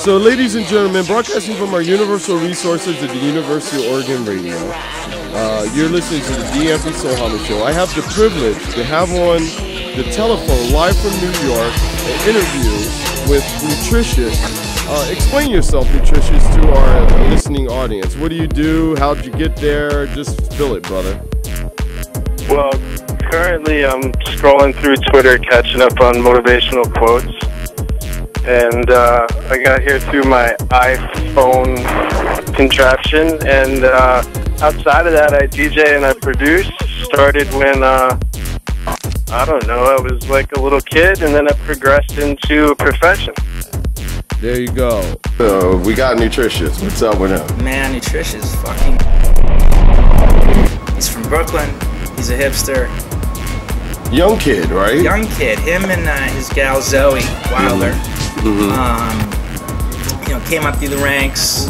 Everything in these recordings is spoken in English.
So, ladies and gentlemen, broadcasting from our Universal Resources at the University of Oregon Radio, you're listening to the Ampy Soul Hama Show. I have the privilege to have on the telephone, live from New York, an interview with Nutritious. Explain yourself, Nutritious, to our listening audience. What do you do? How'd you get there? Just spill it, brother. Well, currently I'm scrolling through Twitter, catching up on motivational quotes. And I got here through my iPhone contraption. And outside of that, I DJ and I produce. Started when, I don't know, I was like a little kid, and then I progressed into a profession. There you go. So we got Nutritious. What's up with him? Man, Nutritious fucking... He's from Brooklyn. He's a hipster. Young kid, right? Young kid. Him and his gal Zoe Wilder. You know, came up through the ranks.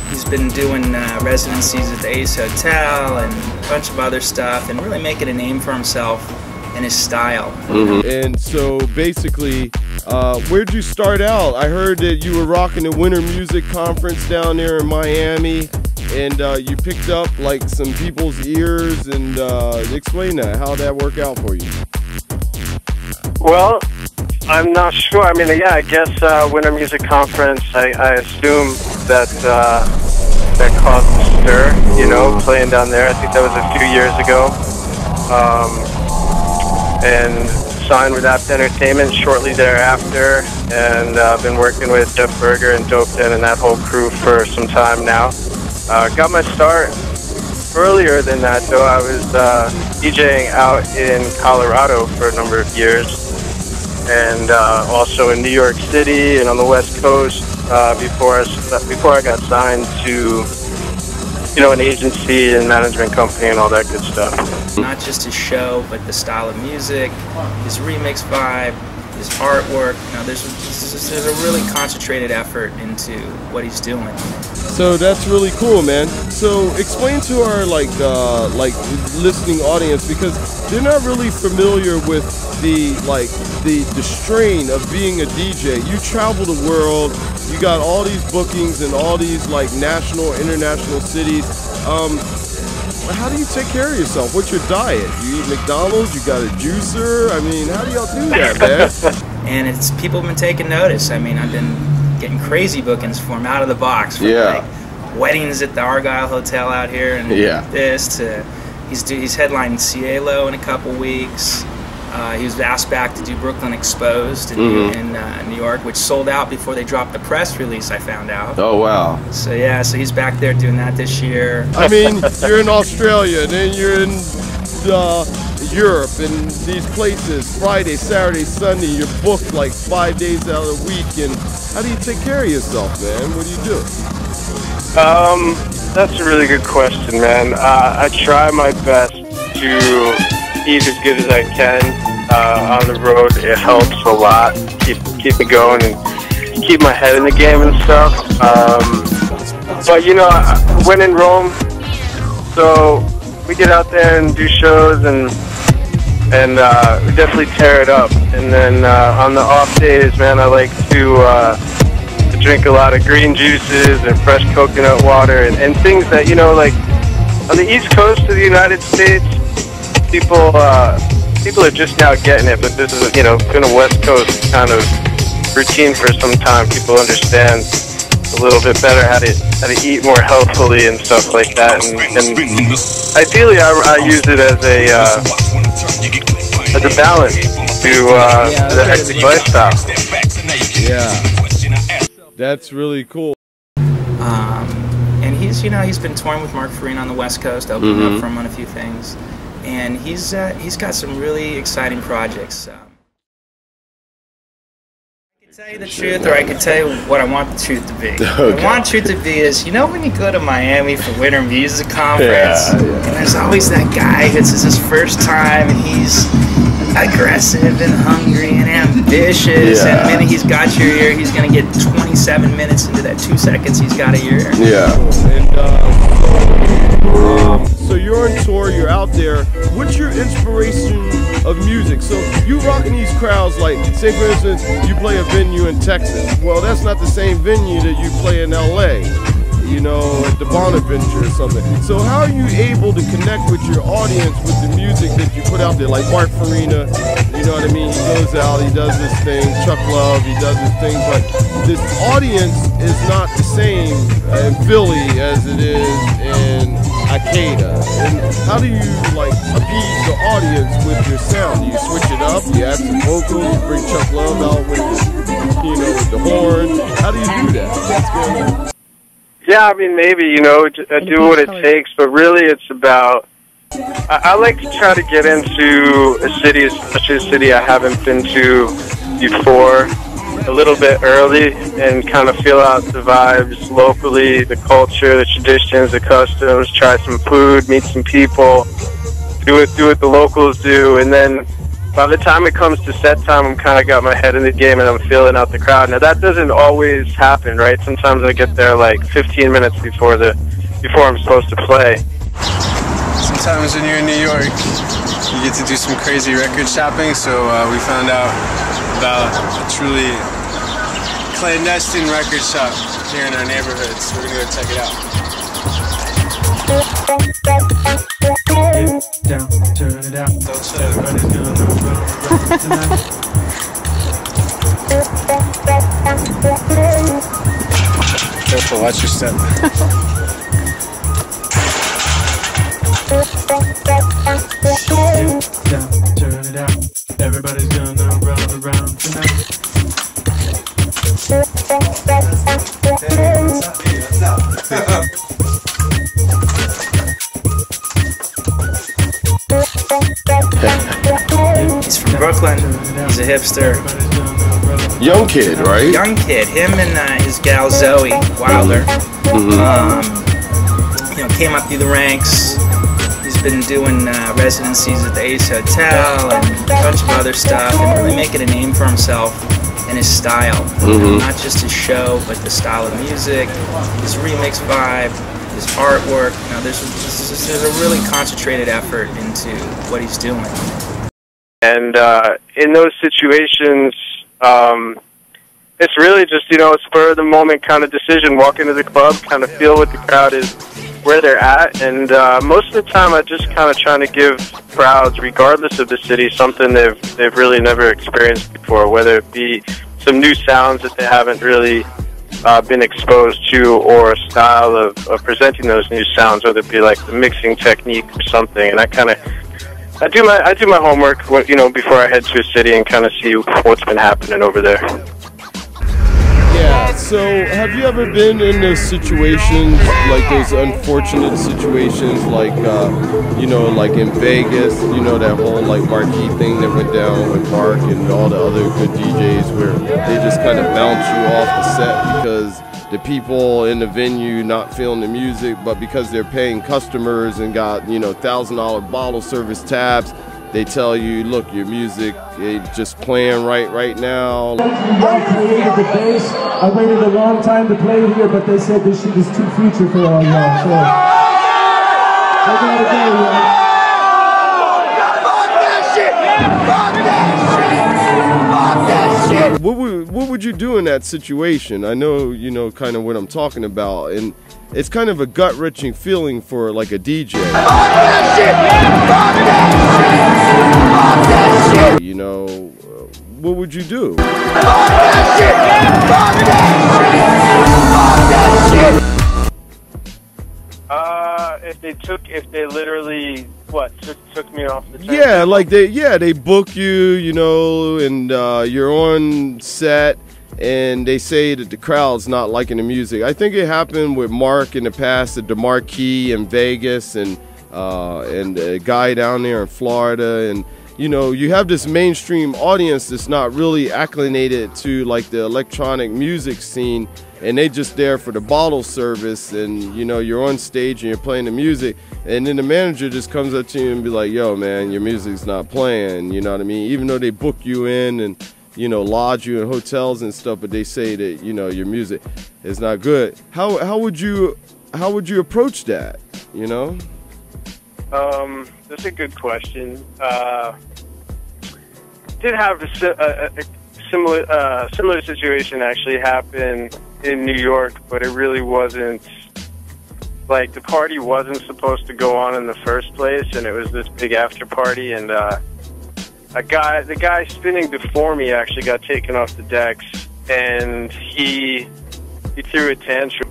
He's been doing residencies at the Ace Hotel and a bunch of other stuff, and really making a name for himself and his style. And so basically, where'd you start out? I heard that you were rocking the Winter Music Conference down there in Miami, and you picked up like some people's ears, and explain that. How'd that work out for you? Well, I'm not sure. I mean, yeah, I guess Winter Music Conference, I assume that that caused a stir, you know, playing down there. I think that was a few years ago. And signed with Apt Entertainment shortly thereafter, and I've been working with Jeff Berger and Dopeden and that whole crew for some time now. Got my start earlier than that, though. I was DJing out in Colorado for a number of years, and also in New York City and on the West Coast before I got signed to, you know, an agency and management company and all that good stuff. Not just his show, but the style of music, his remix vibe, his artwork. You know, there's a really concentrated effort into what he's doing. So that's really cool, man. So explain to our like listening audience, because they're not really familiar with the strain of being a DJ. You travel the world. You got all these bookings in all these like national, international cities. How do you take care of yourself? What's your diet? You eat McDonald's? You got a juicer? I mean, how do y'all do that, man? And people have been taking notice. I mean, I've been getting crazy bookings for him out of the box. From, like weddings at the Argyle Hotel out here, and this to he's headlining Cielo in a couple weeks. He was asked back to do Brooklyn Exposed in New York, which sold out before they dropped the press release, I found out. Oh, wow. So, yeah, so he's back there doing that this year. I mean, you're in Australia, and then you're in Europe, and these places, Friday, Saturday, Sunday, you're booked like 5 days out of the week, and how do you take care of yourself, man? What do you do? That's a really good question, man. I try my best to eat as good as I can on the road. It helps a lot. Keep me going and keep my head in the game and stuff. But you know, when in Rome, so we get out there and do shows, and we definitely tear it up. And then on the off days, man, I like to drink a lot of green juices and fresh coconut water and things that, you know, like on the East Coast of the United States, people are just now getting it, but this is, you know, been a West Coast kind of routine for some time. People understand a little bit better how to eat more healthfully and stuff like that. And ideally, I use it as a balance to the hectic lifestyle. Yeah, that's really cool. And he's been touring with Mark Farina on the West Coast, opening up for him on a few things. And he's got some really exciting projects. I can tell you the truth, or I can tell you what I want the truth to be. Okay. What I want the truth to be is, you know, when you go to Miami for Winter Music Conference, and there's always that guy who it's his first time, and he's aggressive and hungry and ambitious, and the minute he's got your ear, he's gonna get 27 minutes into that 2 seconds he's got a ear. Yeah. And so you're on tour tour, you're out there. What's your inspiration of music? So you rocking these crowds, like, say for instance, you play a venue in Texas. Well, that's not the same venue that you play in LA, you know, at the Bonaventure or something. So how are you able to connect with your audience with the music that you put out there? Like Mark Farina, you know what I mean? He goes out, he does this thing. Chuck Love, he does his thing. But this audience is not the same in Philly as it is in Arcata. And how do you, like, appease the audience with your sound? Do you switch it up? Do you add some vocals? Bring Chuck Love out with the, you know, with the horns? How do you do that? What's going on? Yeah, I mean, maybe, you know, do what it takes, but really it's about, I like to try to get into a city, especially a city I haven't been to before, a little bit early, and kind of feel out the vibes locally, the culture, the traditions, the customs, try some food, meet some people, do what the locals do, and then by the time it comes to set time, I'm kind of got my head in the game and I'm feeling out the crowd. Now that doesn't always happen, right? Sometimes I get there like 15 minutes before I'm supposed to play. Sometimes when you're in New York, you get to do some crazy record shopping. So we found out about a truly clandestine record shop here in our neighborhood. So we're gonna go check it out. Get down, turn it out. Don't shut everybody's gonna run tonight. Careful, watch your step. Get down, turn it out. Everybody's gonna run around tonight. He's from Brooklyn. He's a hipster. Young kid, right? Young kid. Him and his gal Zoe Wilder. You know, came up through the ranks. He's been doing residencies at the Ace Hotel and a bunch of other stuff, and really making a name for himself and his style. Not just his show, but the style of music, his remix vibe, his artwork. You know, there's a really concentrated effort into what he's doing. And in those situations, it's really just, you know, a spur of the moment kind of decision. Walk into the club, kind of feel what the crowd is, where they're at, and most of the time I just kind of trying to give crowds, regardless of the city, something they've really never experienced before, whether it be some new sounds that they haven't really been exposed to, or a style of presenting those new sounds, whether it be like the mixing technique or something. And I do my homework, you know, before I head to a city and kind of see what's been happening over there. Yeah, so have you ever been in those situations, like those unfortunate situations, like, you know, like in Vegas, you know, that whole like marquee thing that went down with Mark and all the other good DJs, where they just kind of bounce you off the set because the people in the venue not feeling the music, but because they're paying customers and got, you know, $1,000 bottle service tabs, they tell you, look, your music is just playing right now. I created the bass. I waited a long time to play here, but they said this shit is too future for all y'all. So I gotta go, y'all. What would you do in that situation? I know, you know, kind of what I'm talking about, and it's kind of a gut-wrenching feeling for like a DJ. You know, what would you do? If they literally took me off the train? Yeah, like they book you, you know, and you're on set, and they say that the crowd's not liking the music. I think it happened with Mark in the past at the Marquee in Vegas, and a guy down there in Florida, and you know, you have this mainstream audience that's not really acclimated to like the electronic music scene, and they just there for the bottle service, and you know, you're on stage and you're playing the music, and then the manager just comes up to you and be like, yo man, your music's not playing, you know what I mean? Even though they book you in and, you know, lodge you in hotels and stuff, but they say that, you know, your music is not good. How would you approach that, you know? That's a good question. Did have a similar situation actually happen in New York, but it really wasn't, like, the party wasn't supposed to go on in the first place, and it was this big after party, and the guy spinning before me actually got taken off the decks, and he threw a tantrum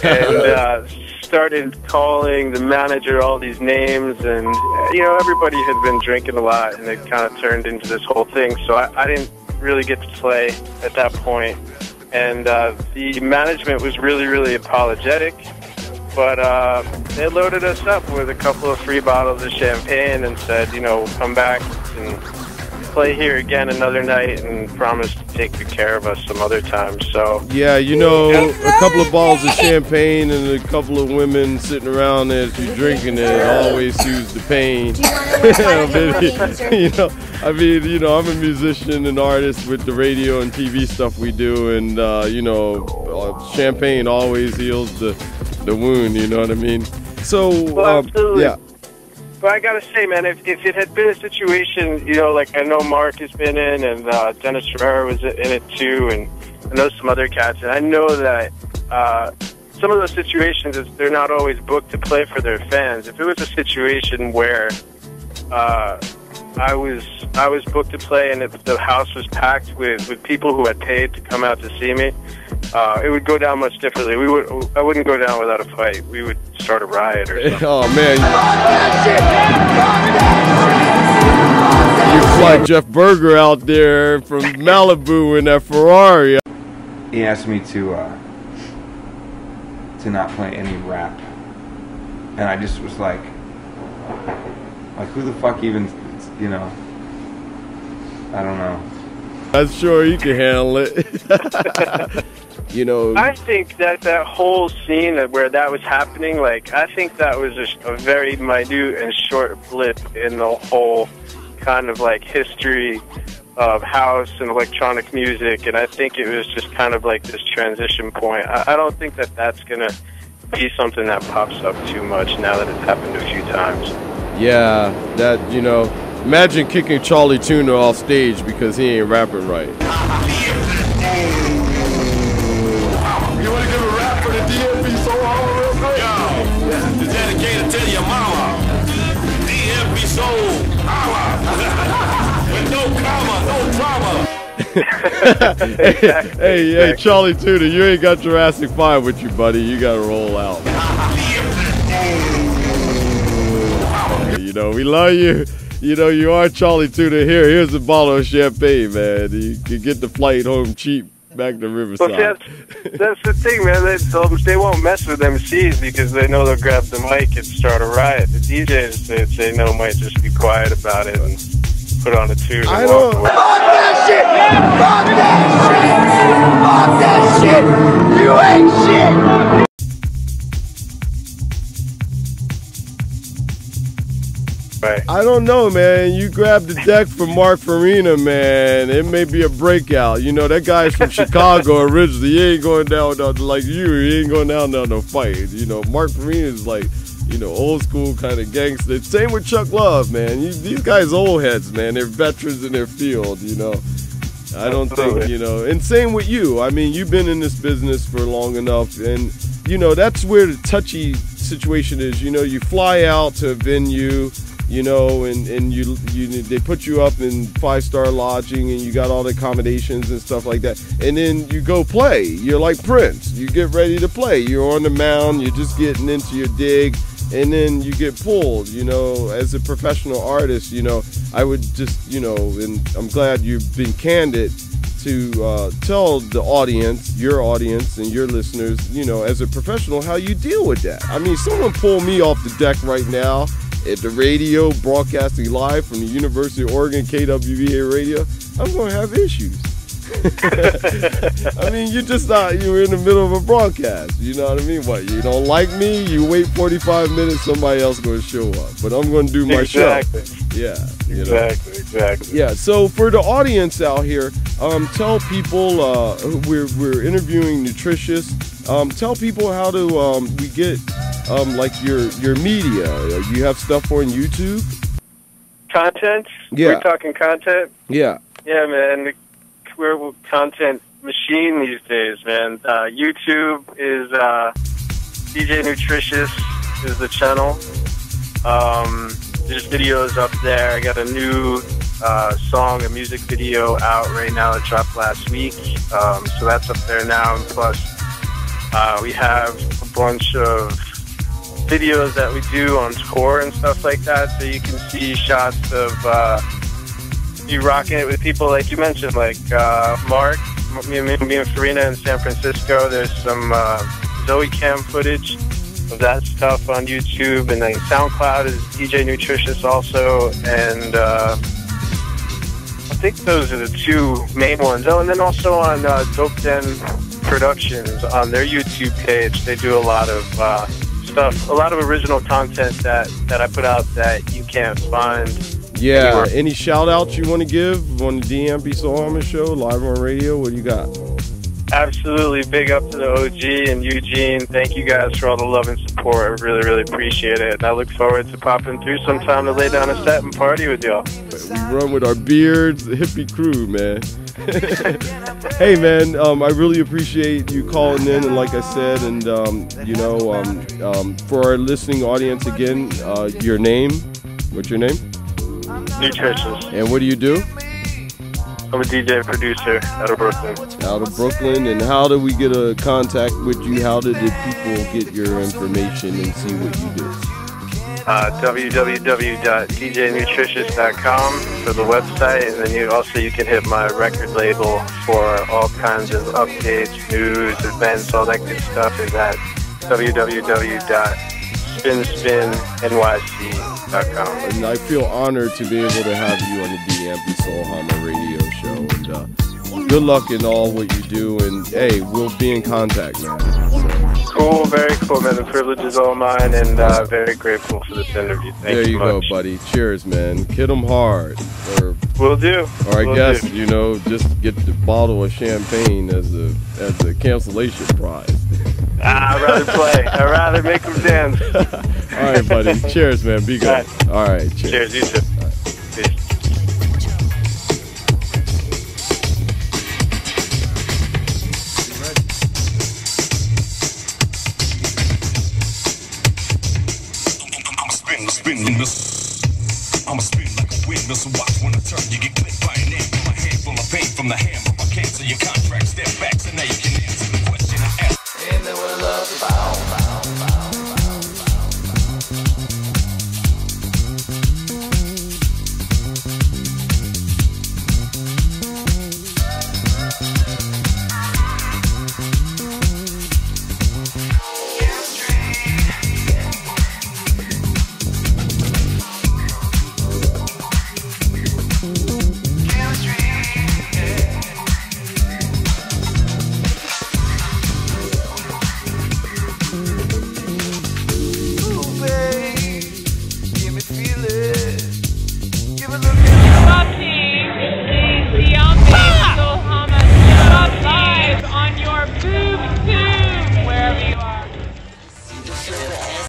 and started calling the manager all these names, and everybody had been drinking a lot, and it kind of turned into this whole thing. So I didn't really get to play at that point, and the management was really, really apologetic, but they loaded us up with a couple of free bottles of champagne and said, come back and play here again another night, and promised to take good care of us some other time. So yeah, a couple of bottles of champagne and a couple of women sitting around as you're drinking it always soothes the pain. I'm a musician and artist with the radio and TV stuff we do, and champagne always heals the wound. You know what I mean? So yeah. But I gotta say, man, if it had been a situation, like I know Mark has been in, and Dennis Ferrer was in it too, and I know some other cats, and I know that some of those situations, they're not always booked to play for their fans. If it was a situation where I was booked to play, and if the house was packed with people who had paid to come out to see me, it would go down much differently. I wouldn't go down without a fight. We would start a riot or something. Oh man! You fly Jeff Berger out there from Malibu in that Ferrari. He asked me to not play any rap, and I just was like who the fuck even, I don't know. I'm sure you can handle it. I think that whole scene where that was happening, I think that was a very minute and short blip in the whole kind of history of house and electronic music, and I think it was just kind of this transition point. I don't think that's going to be something that pops up too much now that it's happened a few times. Yeah, imagine kicking Charlie Tuna off stage because he ain't rapping right. You want to give a rap for the DMV Soul Hama real quick? Yo, it's dedicated to your mama. DMV Soul Hama. With no comma, no drama. Hey, Charlie Tuna, you ain't got Jurassic 5 with you, buddy. You gotta roll out. We love you. You are Charlie Tuna. Here's a bottle of champagne, man. You can get the flight home cheap back to Riverside. Well, that's the thing, man. They won't mess with MCs because they know they'll grab the mic and start a riot. The DJs, they know, might just be quiet about it and put on a tune and walk away. Fuck that shit! Fuck that shit! Fuck that shit! You ain't shit! Right. I don't know, man. You grabbed the deck from Mark Farina, man. It may be a breakout. That guy's from Chicago originally. He ain't going down like you. He ain't going down no fight. Mark Farina is old school kind of gangster. Same with Chuck Love, man. These guys old heads, man. They're veterans in their field, I don't think, and same with you. I mean, you've been in this business for long enough, and, that's where the touchy situation is. You fly out to a venue, and they put you up in 5-star lodging, and you got all the accommodations and stuff like that, and then you go play. You're like Prince. You get ready to play. You're on the mound. You're just getting into your dig, and then you get pulled. As a professional artist, I would just, and I'm glad you've been candid to tell the audience, your audience and your listeners, as a professional, how you deal with that. I mean, someone pull me off the deck right now at the radio, broadcasting live from the University of Oregon, KWVA radio, I'm going to have issues. I mean, you're in the middle of a broadcast. You know what I mean? What, you don't like me? You wait 45 minutes, somebody else going to show up. But I'm going to do my show. Yeah. Exactly. Yeah, so for the audience out here, tell people, we're interviewing Nutritious. Tell people how to we get like your media? You have stuff on YouTube? Content? Yeah. We're talking content? Yeah. Yeah, man. We're a content machine these days, man. YouTube is DJ Nutritious is the channel. There's videos up there. I got a new song, a music video out right now that dropped last week. So that's up there now. And plus, we have a bunch of videos that we do on tour and stuff like that. So you can see shots of you rocking it with people like you mentioned, like Mark, me and Farina in San Francisco. There's some Zoe Cam footage of that stuff on YouTube, and then SoundCloud is DJ Nutritious also, and I think those are the two main ones. Oh, and then also on Dope Den Productions on their YouTube page, they do a lot of stuff, a lot of original content that I put out that you can't find. Yeah. anywhere. Any shout outs you want to give on the DMP Soul Hama show live on radio? What do you got? Absolutely. Big up to the OG and Eugene. Thank you guys for all the love and support. I really, really appreciate it. And I look forward to popping through sometime to lay down a set and party with y'all. We run with our beards, the hippie crew, man. Hey, man, I really appreciate you calling in. And like I said, and, you know, for our listening audience, again, your name. What's your name? Nutritious. And what do you do? I'm a DJ producer out of Brooklyn. Out of Brooklyn. And how do we get a contact with you? How did people get your information and see what you do? www.djnutritious.com for the website, and then you can hit my record label for all kinds of updates, news, events, all that good stuff is at www.spinspinnyc.com. And I feel honored to be able to have you on the Ampy Soul Hama radio show. And good luck in all what you do. And hey, we'll be in contact, man. Cool, very cool, man. The privilege is all mine, and very grateful for this interview. Thank you. There you go, buddy. Cheers, man. Hit them hard. Will do. Or I guess, you know, just get the bottle of champagne as a cancellation prize. I'd rather play. I'd rather make them dance. All right, buddy. Cheers, man. Be good. All right. Cheers. You too. All right. Peace. I'ma spin like a windmill, so watch when I turn. You get clipped by an ant, from a handful of pain from the hammer. I cancel your contract, step back, so now you can answer the question I asked. And then we'll love the